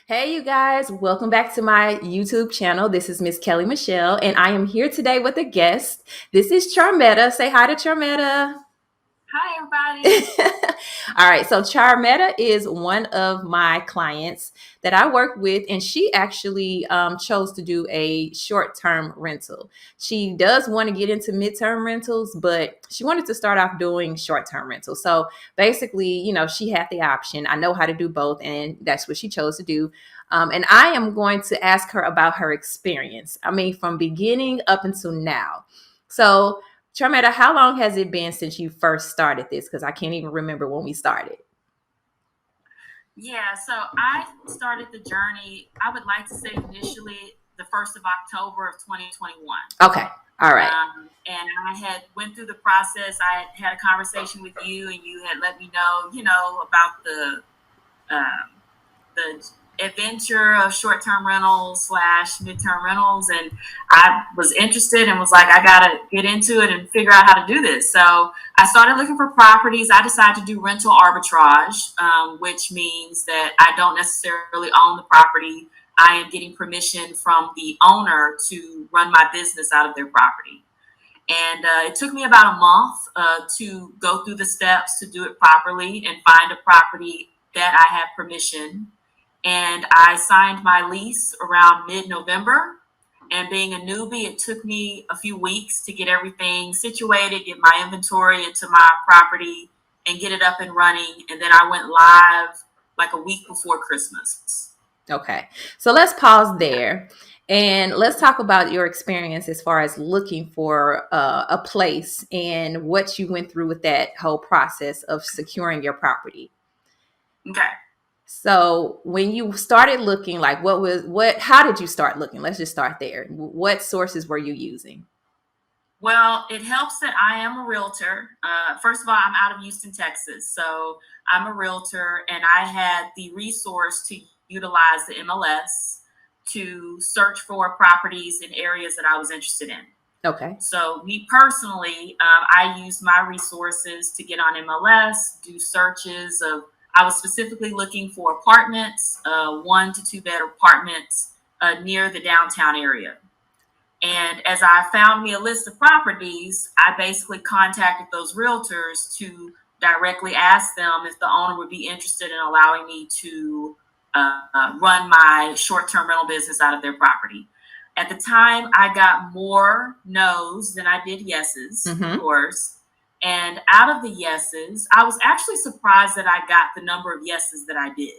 Hey, you guys, welcome back to my YouTube channel. This is Miss Kellie Michele, and I am here today with a guest. This is Charmetta. Say hi to Charmetta. Hi, everybody. All right, so Charmetta is one of my clients that I work with, and she actually chose to do a short term rental. She does want to get into midterm rentals, but she wanted to start off doing short term rentals. So basically, she had the option. I know how to do both, and that's what she chose to do. And I am going to ask her about her experience. I mean, from beginning up until now. So, Charmetta, how long has it been since you first started this? Because I can't even remember when we started. Yeah, so I started the journey, I would like to say initially the 1st of October of 2021. Okay. All right. And I had went through the process. I had a conversation with you, and you had let me know, about the adventure of short-term rentals slash midterm rentals, and I was interested and was like, I gotta get into it and figure out how to do this. So I started looking for properties. I decided to do rental arbitrage, which means that I don't necessarily own the property. I am getting permission from the owner to run my business out of their property. And it took me about a month to go through the steps to do it properly and find a property that I had permission. And I signed my lease around mid-November. And being a newbie, it took me a few weeks to get everything situated, get my inventory into my property, and get it up and running. And then I went live like a week before Christmas. Okay. So let's pause there and let's talk about your experience as far as looking for a place and what you went through with that whole process of securing your property. Okay. So when you started looking, like how did you start looking? Let's just start there. What sources were you using? Well, it helps that I am a realtor. First of all, I'm out of Houston, Texas. So I'm a realtor, and I had the resource to utilize the MLS to search for properties in areas that I was interested in. Okay. So, me personally, I used my resources to get on MLS, do searches of, I was specifically looking for apartments, 1 to 2 bed apartments near the downtown area. And as I found me a list of properties, I basically contacted those realtors to directly ask them if the owner would be interested in allowing me to run my short term rental business out of their property. At the time, I got more no's than I did yeses, of course. And out of the yeses, I was actually surprised that I got the number of yeses that I did.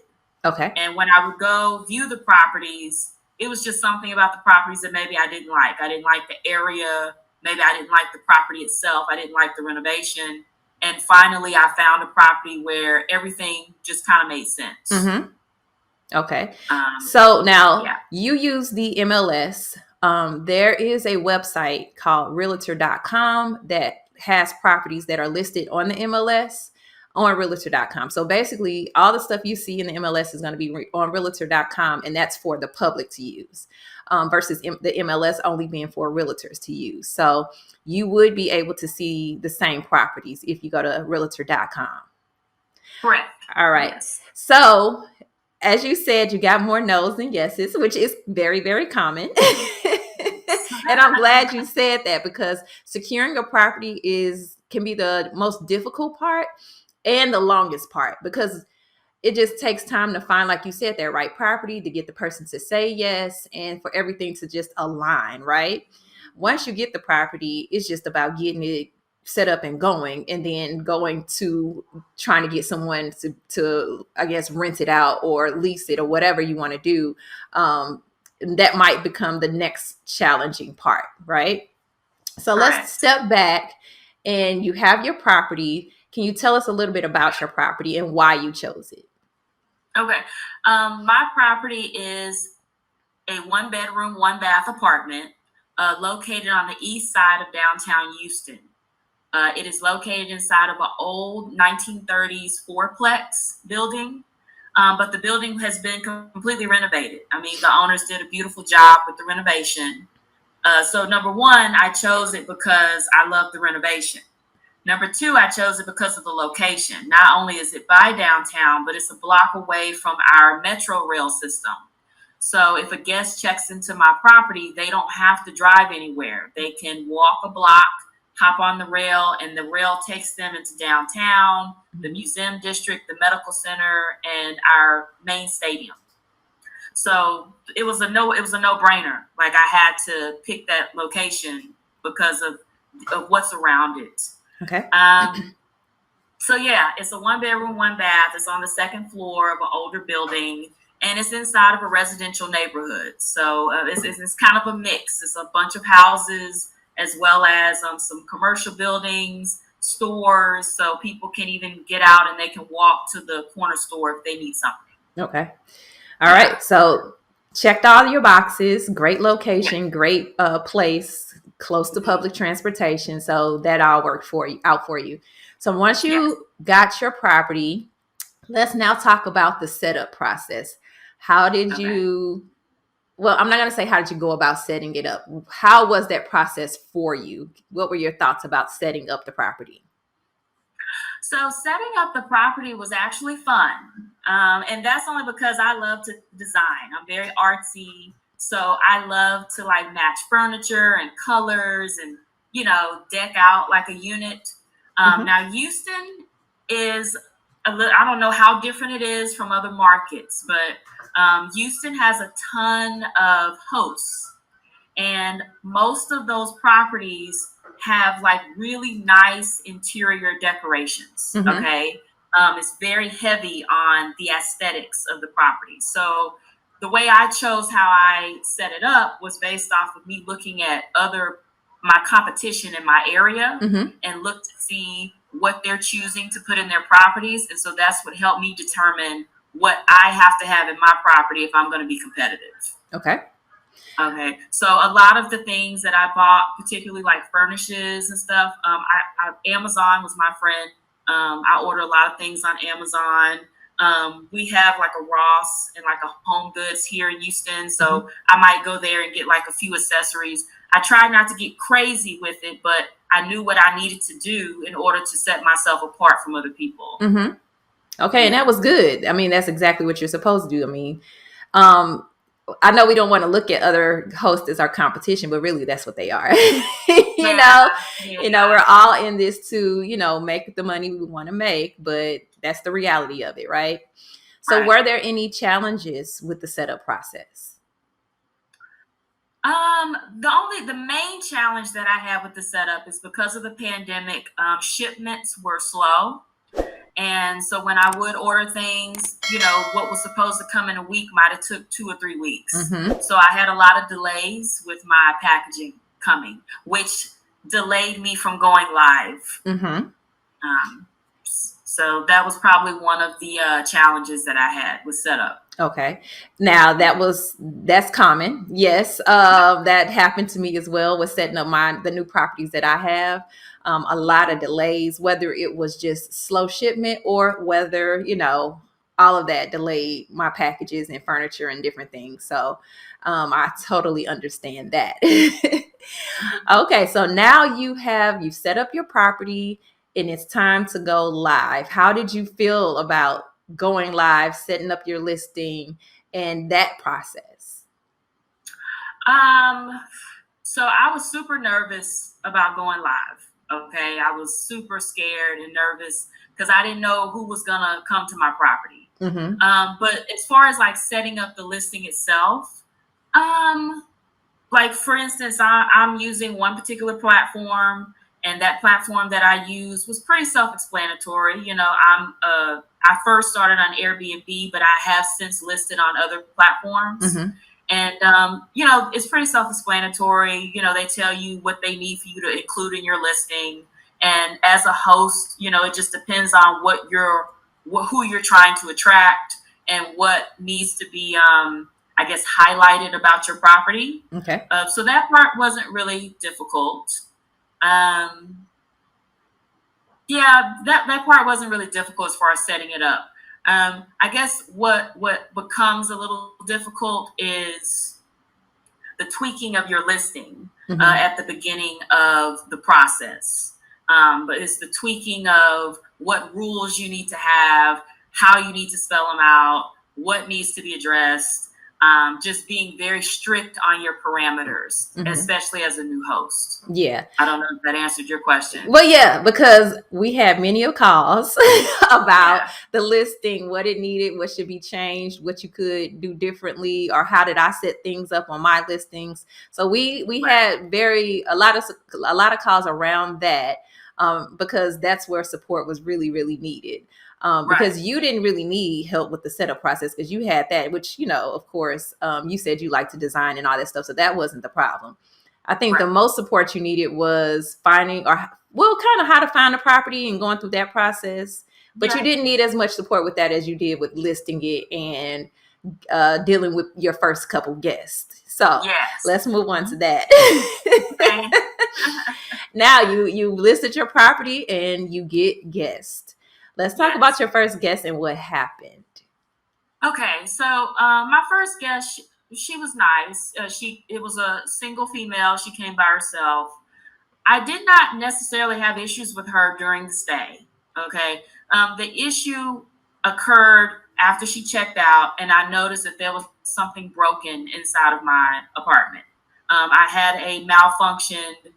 Okay. And when I would go view the properties, it was just something about the properties that maybe I didn't like. I didn't like the area. Maybe I didn't like the property itself. I didn't like the renovation. And finally, I found a property where everything just kind of made sense. Mm-hmm. Okay. So now you use the MLS. There is a website called realtor.com that has properties that are listed on the MLS on realtor.com. So basically, all the stuff you see in the MLS is going to be on realtor.com, and that's for the public to use versus the MLS only being for realtors to use. So you would be able to see the same properties if you go to realtor.com. Correct. All right. Yes. So as you said, you got more no's than yeses, which is very, very common. And I'm glad you said that, because securing a property can be the most difficult part and the longest part, because it just takes time to find, like you said, that right property, to get the person to say yes, and for everything to just align, right? Once you get the property, it's just about getting it set up and going, and then going to trying to get someone to I guess rent it out or lease it or whatever you want to do. That might become the next challenging part, right? So let's step back, and you have your property. Can you tell us a little bit about your property and why you chose it? Okay. My property is a 1 bedroom, 1 bath apartment located on the east side of downtown Houston. It is located inside of an old 1930s fourplex building, but the building has been completely renovated. I mean, the owners did a beautiful job with the renovation. So number one, I chose it because I love the renovation. Number two, I chose it because of the location. Not only is it by downtown, but it's a block away from our metro rail system. So if a guest checks into my property, they don't have to drive anywhere. They can walk a block, hop on the rail, and the rail takes them into downtown, the museum district, the medical center, and our main stadium. So it was a no-brainer. Like, I had to pick that location because of what's around it. Okay. So yeah, it's a 1-bedroom, 1-bath. It's on the second floor of an older building, and it's inside of a residential neighborhood. So it's kind of a mix. It's a bunch of houses as well as some commercial buildings, stores. So people can even get out and they can walk to the corner store if they need something. Okay. All right. So checked all your boxes. Great location, great place, close to public transportation. So that all worked out for you. So once you got your property, let's now talk about the setup process. How did you, well, I'm not going to say how did you go about setting it up. How was that process for you? What were your thoughts about setting up the property? So setting up the property was actually fun. And that's only because I love to design. I'm very artsy. So I love to like match furniture and colors and, deck out like a unit. Now, Houston is I don't know how different it is from other markets, but Houston has a ton of hosts, and most of those properties have like really nice interior decorations. Okay. It's very heavy on the aesthetics of the property. So the way I chose how I set it up was based off of me looking at my competition in my area and look to see what they're choosing to put in their properties. And so that's what helped me determine what I have to have in my property if I'm going to be competitive. Okay. So a lot of the things that I bought, particularly like furnishes and stuff, Amazon was my friend. I order a lot of things on Amazon. We have like a Ross and like a Home Goods here in Houston. So I might go there and get like a few accessories. I tried not to get crazy with it, but I knew what I needed to do in order to set myself apart from other people. Okay. And that was good. I mean, that's exactly what you're supposed to do. I mean, I know we don't want to look at other hosts as our competition, but really that's what they are. We're all in this to, make the money we want to make, but that's the reality of it, right? So were there any challenges with the setup process? The main challenge that I had with the setup is because of the pandemic, shipments were slow. And so when I would order things, what was supposed to come in a week might have took 2 or 3 weeks. So I had a lot of delays with my packaging coming, which delayed me from going live. So that was probably one of the challenges that I had with setup. Okay. Now that's common. Yes. That happened to me as well with setting up the new properties that I have. A lot of delays, whether it was just slow shipment or whether, all of that delayed my packages and furniture and different things. So I totally understand that. Okay. So now you've set up your property and it's time to go live. How did you feel about going live, setting up your listing, and that process? So I was super nervous about going live. Okay. I was super scared and nervous because I didn't know who was going to come to my property. But as far as like setting up the listing itself, like for instance, I'm using one particular platform, and that platform that I used was pretty self-explanatory. I first started on Airbnb, but I have since listed on other platforms. And, it's pretty self-explanatory. They tell you what they need for you to include in your listing. And as a host, it just depends on who you're trying to attract and what needs to be, highlighted about your property. Okay. So that part wasn't really difficult. That part wasn't really difficult as far as setting it up. I guess what becomes a little difficult is the tweaking of your listing at the beginning of the process. But it's the tweaking of what rules you need to have, how you need to spell them out, what needs to be addressed. Just being very strict on your parameters, especially as a new host. Yeah. I don't know if that answered your question. Well, yeah, because we had many of calls about the listing, what it needed, what should be changed, what you could do differently, or how did I set things up on my listings. So we had a lot of calls around that, because that's where support was really, really needed. Because you didn't really need help with the setup process because you had that, which, of course, you said you like to design and all that stuff. So that wasn't the problem. I think the most support you needed was finding kind of how to find a property and going through that process. But you didn't need as much support with that as you did with listing it and dealing with your first couple guests. So let's move on to that. Now you listed your property and you get guests. Let's talk about your first guest and what happened. Okay, so my first guest, she was nice. It was a single female. She came by herself. I did not necessarily have issues with her during the stay. Okay, the issue occurred after she checked out, and I noticed that there was something broken inside of my apartment. I had a malfunctioned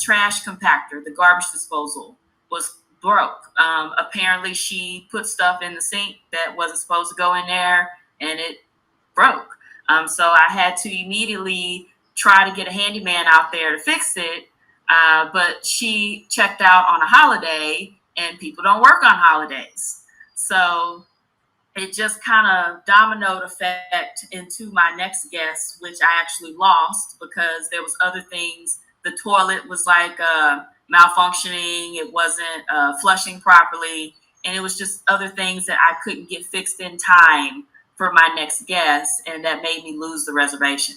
trash compactor. The garbage disposal was broke. Apparently she put stuff in the sink that wasn't supposed to go in there, and it broke. So I had to immediately try to get a handyman out there to fix it. But she checked out on a holiday, and people don't work on holidays. So it just kind of dominoed effect into my next guest, which I actually lost because there was other things. The toilet was like malfunctioning. It wasn't flushing properly. And it was just other things that I couldn't get fixed in time for my next guest. And that made me lose the reservation.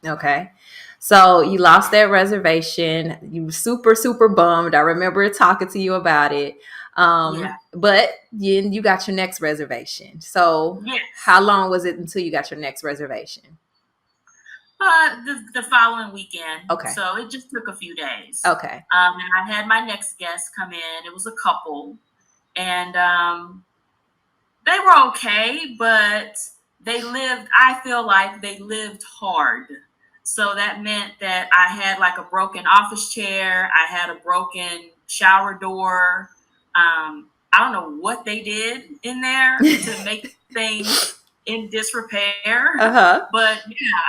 Okay. So you lost that reservation. You were super, super bummed. I remember talking to you about it. But you got your next reservation. So how long was it until you got your next reservation? The following weekend. Okay. So it just took a few days. Okay. And I had my next guest come in. It was a couple. And they were okay, but I feel like they lived hard. So that meant that I had like a broken office chair. I had a broken shower door. I don't know what they did in there to make things in disrepair. But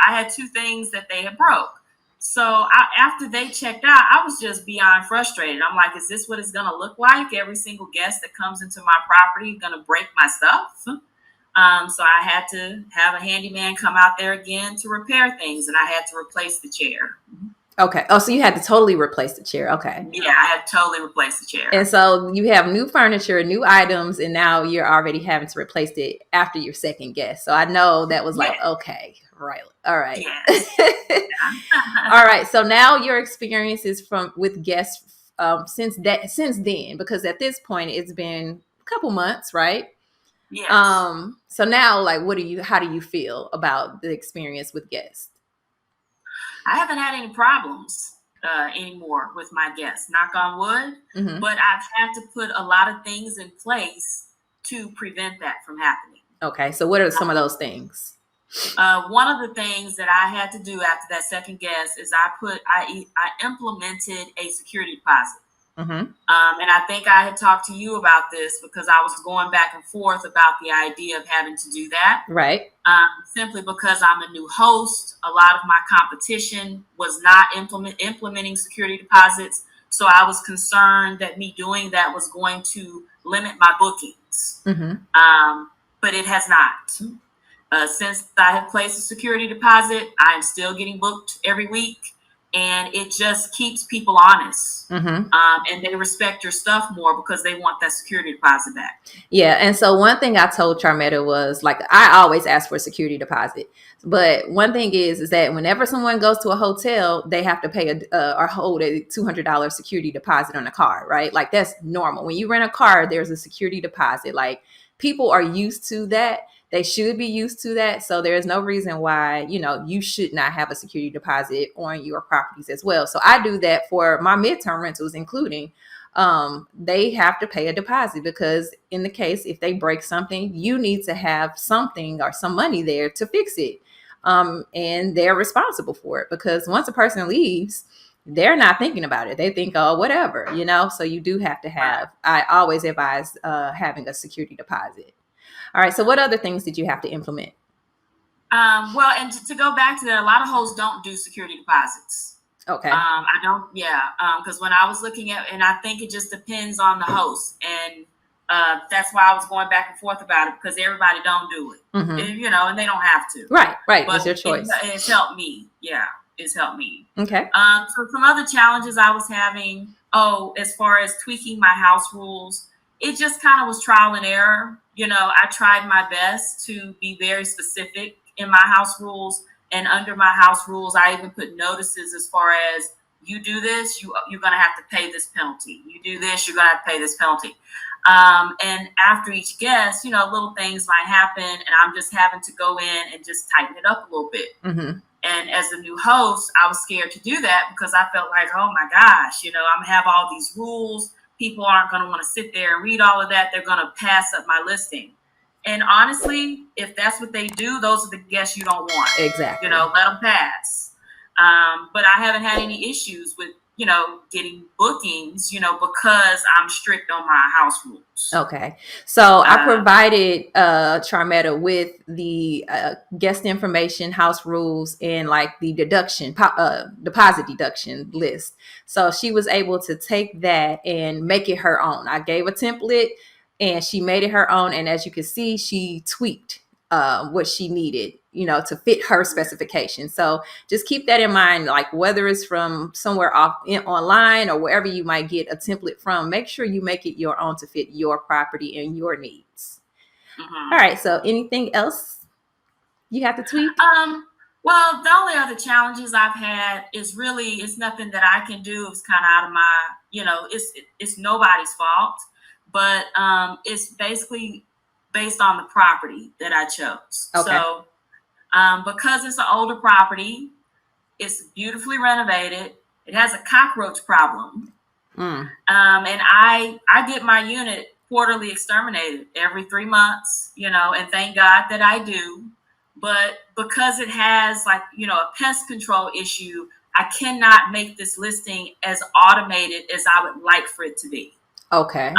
I had two things that they had broke. So after they checked out, I was just beyond frustrated. I'm like, is this what it's going to look like? Every single guest that comes into my property is going to break my stuff. So I had to have a handyman come out there again to repair things, and I had to replace the chair. Okay. Oh, so you had to totally replace the chair. Okay. Yeah, I had to totally replace the chair. And so you have new furniture, new items, and now you're already having to replace it after your second guest. So I know that was like, okay, right. All right. All right. So now your experiences with guests since then, because at this point it's been a couple months, right? Yes. So now, like, how do you feel about the experience with guests? I haven't had any problems anymore with my guests, knock on wood, but I've had to put a lot of things in place to prevent that from happening. Okay. So what are some of those things? One of the things that I had to do after that second guest is I implemented a security deposit. And I think I had talked to you about this because I was going back and forth about the idea of having to do that. Right. Simply because I'm a new host. A lot of my competition was not implementing security deposits. So I was concerned that me doing that was going to limit my bookings. But it has not. Since I have placed a security deposit, I am still getting booked every week. And it just keeps people honest. And they respect your stuff more because they want that security deposit back. Yeah. And so one thing I told Charmetta was, like, I always ask for a security deposit. But one thing is that whenever someone goes to a hotel, they have to pay or hold a $200 security deposit on a car, right? Like, that's normal. When you rent a car, there's a security deposit. Like, people are used to that They should be used to that. So there's no reason why, you should not have a security deposit on your properties as well. So I do that for my midterm rentals, including they have to pay a deposit, because in the case if they break something, you need to have something or some money there to fix it. And they're responsible for it, because once a person leaves, they're not thinking about it. They think, oh, whatever, so you do have to have, I always advise having a security deposit. All right. So what other things did you have to implement? Well, and to go back to that, a lot of hosts don't do security deposits. Okay. I don't, because when I was looking at, and I think it just depends on the host, and that's why I was going back and forth about it, because everybody don't do it, and they don't have to. Right. But it's your choice. It's helped me. Yeah, it's helped me. Okay. So some other challenges I was having, as far as tweaking my house rules, it just kind of was trial and error. I tried my best to be very specific in my house rules. And under my house rules, I even put notices as far as, you do this, you're going to have to pay this penalty. You do this, you're going to have to pay this penalty. And after each guest, little things might happen, and I'm just having to go in and just tighten it up a little bit. Mm-hmm. And as a new host, I was scared to do that, because I felt like, oh my gosh, I'm going to have all these rules. People aren't going to want to sit there and read all of that. They're going to pass up my listing. And honestly, if that's what they do, those are the guests you don't want. Exactly. Let them pass. But I haven't had any issues with, getting bookings, because I'm strict on my house rules. Okay. So I provided Charmetta with the guest information, house rules, and like the deposit deduction list. So she was able to take that and make it her own. I gave a template and she made it her own. And as you can see, she tweaked what she needed, to fit her specification. So just keep that in mind, like whether it's from somewhere online or wherever you might get a template from, make sure you make it your own to fit your property and your needs. Mm-hmm. All right. So anything else you have to tweak? Well, the only other challenges I've had is really, it's nothing that I can do. It's kind of out of my, it's nobody's fault, but it's basically based on the property that I chose. Okay. So because it's an older property, it's beautifully renovated. It has a cockroach problem. And I get my unit quarterly exterminated every 3 months, and thank God that I do. But because it has a pest control issue, I cannot make this listing as automated as I would like for it to be. Okay.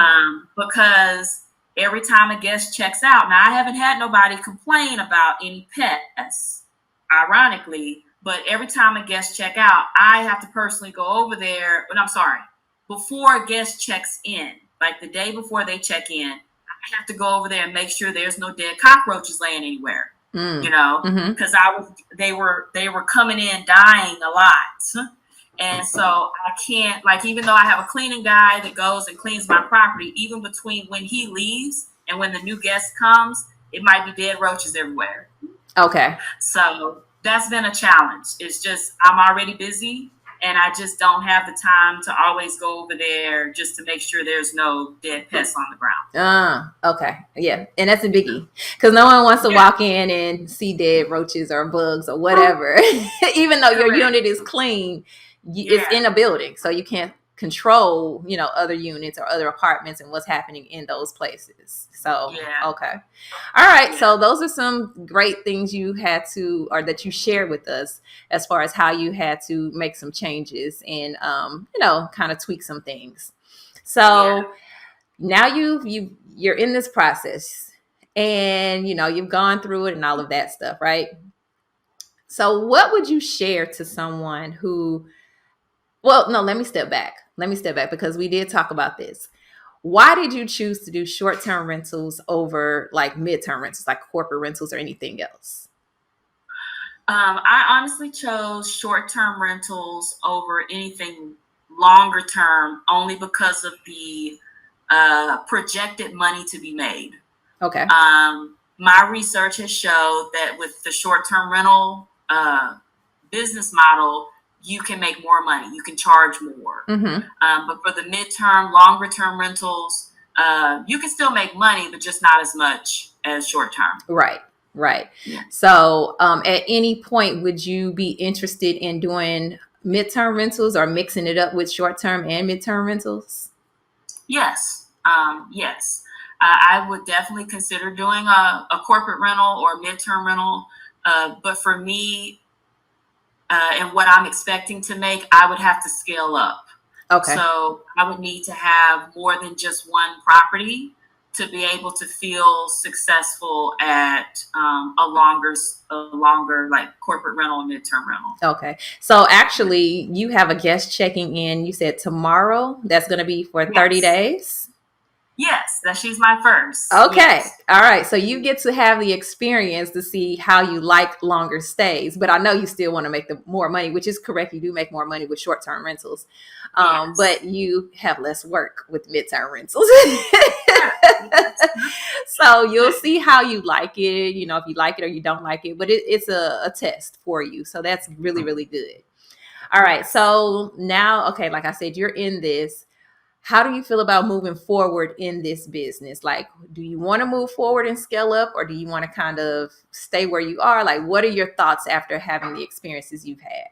Because every time a guest checks out, now I haven't had nobody complain about any pets, ironically, but every time a guest check out, I have to personally go over there. But I'm sorry, before a guest checks in, like the day before they check in, I have to go over there and make sure there's no dead cockroaches laying anywhere. Because they were coming in dying a lot. And so I can't, even though I have a cleaning guy that goes and cleans my property, even between when he leaves and when the new guest comes, it might be dead roaches everywhere. Okay. So that's been a challenge. It's just, I'm already busy and I just don't have the time to always go over there just to make sure there's no dead pests on the ground. Okay. Yeah. And that's a biggie, because no one wants to walk in and see dead roaches or bugs or whatever, even though your unit is clean. It's in a building, so you can't control, other units or other apartments and what's happening in those places. So, okay. All right. Yeah. So those are some great things you had to, or that you shared with us as far as how you had to make some changes and, kind of tweak some things. So now you're in this process and, you've gone through it and all of that stuff, right? So what would you share to someone who, well, no, let me step back because we did talk about this. Why did you choose to do short-term rentals over like midterm rentals, like corporate rentals or anything else? I honestly chose short-term rentals over anything longer term only because of the projected money to be made. Okay. My research has showed that with the short-term rental business model, you can make more money. You can charge more. Mm-hmm. But for the midterm, longer term rentals, you can still make money, but just not as much as short term. Right. Right. Yeah. So, at any point, would you be interested in doing midterm rentals or mixing it up with short term and midterm rentals? Yes. Yes. I would definitely consider doing a corporate rental or midterm rental. But for me, and what I'm expecting to make, I would have to scale up. Okay. So I would need to have more than just one property to be able to feel successful at a longer like corporate rental and midterm rental. Okay. So actually, you have a guest checking in. You said tomorrow. That's going to be for 30 Yes. days. Yes, that she's my first. Okay. Yes. All right. So you get to have the experience to see how you like longer stays. But I know you still want to make the more money, which is correct. You do make more money with short-term rentals. Yes. But you have less work with midterm rentals. Yes. So you'll see how you like it, if you like it or you don't like it. But it's a test for you. So that's really, really good. All right. Yes. So now, okay, like I said, you're in this. How do you feel about moving forward in this business? Like, do you want to move forward and scale up, or do you want to kind of stay where you are? Like, what are your thoughts after having the experiences you've had?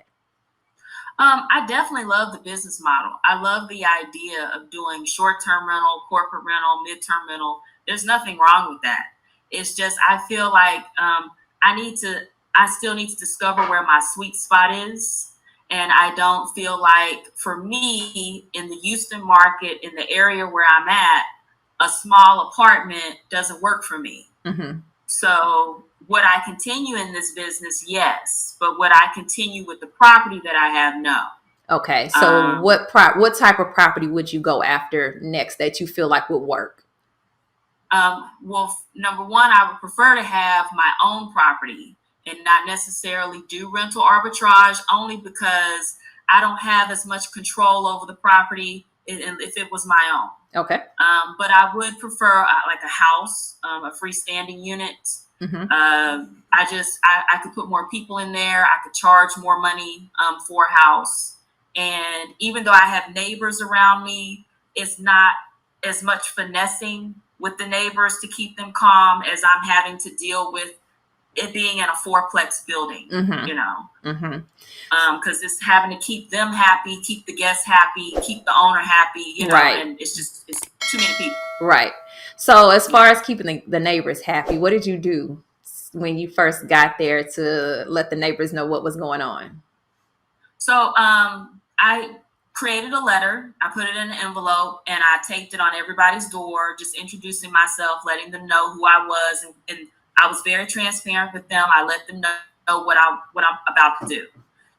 I definitely love the business model. I love the idea of doing short-term rental, corporate rental, midterm rental. There's nothing wrong with that. It's just I feel like I still need to discover where my sweet spot is. And I don't feel like for me in the Houston market, in the area where I'm at, a small apartment doesn't work for me. Mm-hmm. So would I continue in this business? Yes. But would I continue with the property that I have? No. Okay. So Um, what type of property would you go after next that you feel like would work? well, number one, I would prefer to have my own property and not necessarily do rental arbitrage only because I don't have as much control over the property if it was my own. Okay. But I would prefer like a house, a freestanding unit. Mm-hmm. I could put more people in there. I could charge more money for a house. And even though I have neighbors around me, it's not as much finessing with the neighbors to keep them calm as I'm having to deal with it being in a fourplex building, Mm-hmm. you know, Mm-hmm. because it's having to keep them happy, keep the guests happy, keep the owner happy, Right. and it's too many people. Right. So as far Yeah. as keeping the neighbors happy, what did you do when you first got there to let the neighbors know what was going on? So I created a letter. I put it in an envelope and I taped it on everybody's door, just introducing myself, letting them know who I was, and I was very transparent with them. I let them know what I'm about to do.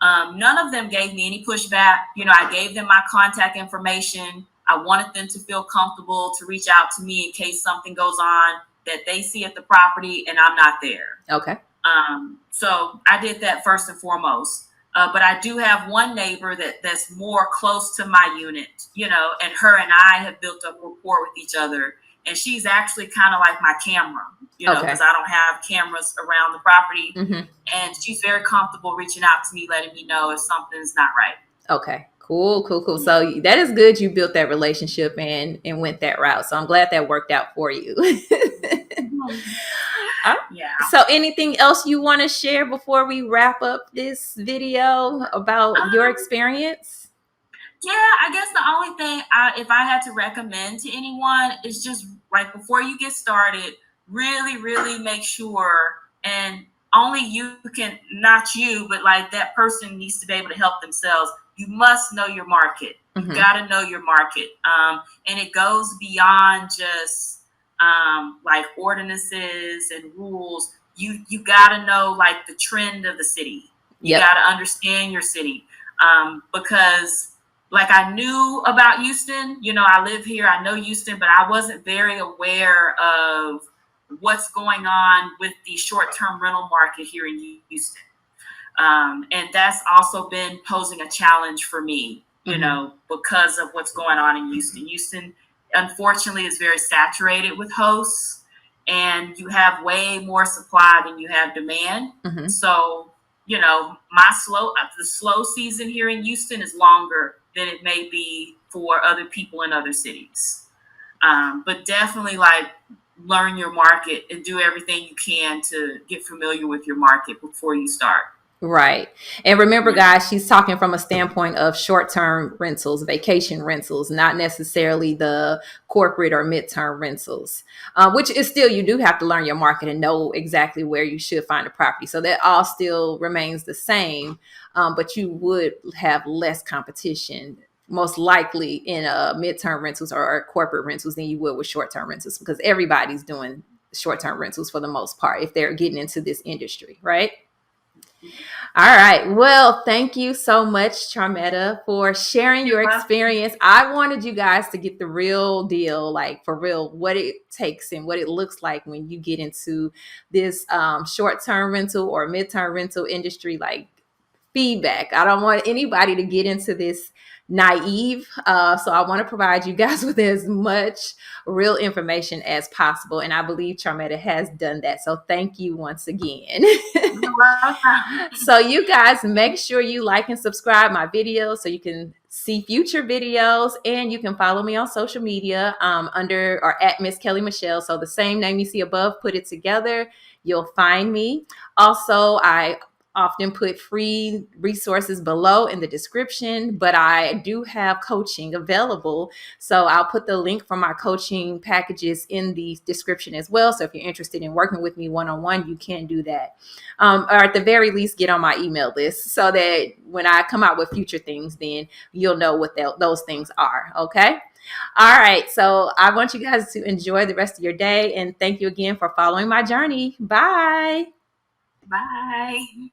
None of them gave me any pushback. I gave them my contact information. I wanted them to feel comfortable to reach out to me in case something goes on that they see at the property and I'm not there. Okay. So I did that first and foremost. But I do have one neighbor that's more close to my unit, and her and I have built up rapport with each other. And she's actually kind of like my camera, Okay. because I don't have cameras around the property. Mm-hmm. And she's very comfortable reaching out to me, letting me know if something's not right. Okay. Cool. So that is good. You built that relationship and went that route. So I'm glad that worked out for you. Yeah. So anything else you want to share before we wrap up this video about your experience? Yeah, I guess the only thing if I had to recommend to anyone is just right before you get started, really, really make sure, and only you can, not you, but like that person needs to be able to help themselves. You must know your market. Mm-hmm. You got to know your market. And it goes beyond just like ordinances and rules. You got to know like the trend of the city. You got to understand your city because like I knew about Houston, I live here, I know Houston, but I wasn't very aware of what's going on with the short-term rental market here in Houston. And that's also been posing a challenge for me, because of what's going on in Houston. Houston, unfortunately, is very saturated with hosts, and you have way more supply than you have demand. Mm-hmm. So, the slow season here in Houston is longer than it may be for other people in other cities. But definitely, like, learn your market and do everything you can to get familiar with your market before you start. Right. And remember, Yeah. guys, she's talking from a standpoint of short term rentals, vacation rentals, not necessarily the corporate or midterm rentals, which is still, you do have to learn your market and know exactly where you should find a property. So that all still remains the same, but you would have less competition, most likely, in midterm rentals or corporate rentals than you would with short term rentals, because everybody's doing short term rentals for the most part if they're getting into this industry, right? All right. Well, thank you so much, Charmetta, for sharing your experience. I wanted you guys to get the real deal, like for real, what it takes and what it looks like when you get into this short-term rental or mid-term rental industry, like feedback. I don't want anybody to get into this naive. So I want to provide you guys with as much real information as possible. And I believe Charmetta has done that. So thank you once again. So you guys make sure you like and subscribe my videos so you can see future videos, and you can follow me on social media under or at Miss Kellie Michele. So the same name you see above, put it together, you'll find me. Also, I often put free resources below in the description, but I do have coaching available. So I'll put the link for my coaching packages in the description as well. So if you're interested in working with me one-on-one, you can do that. Or at the very least, get on my email list so that when I come out with future things, then you'll know what those things are. Okay. All right. So I want you guys to enjoy the rest of your day. And thank you again for following my journey. Bye. Bye.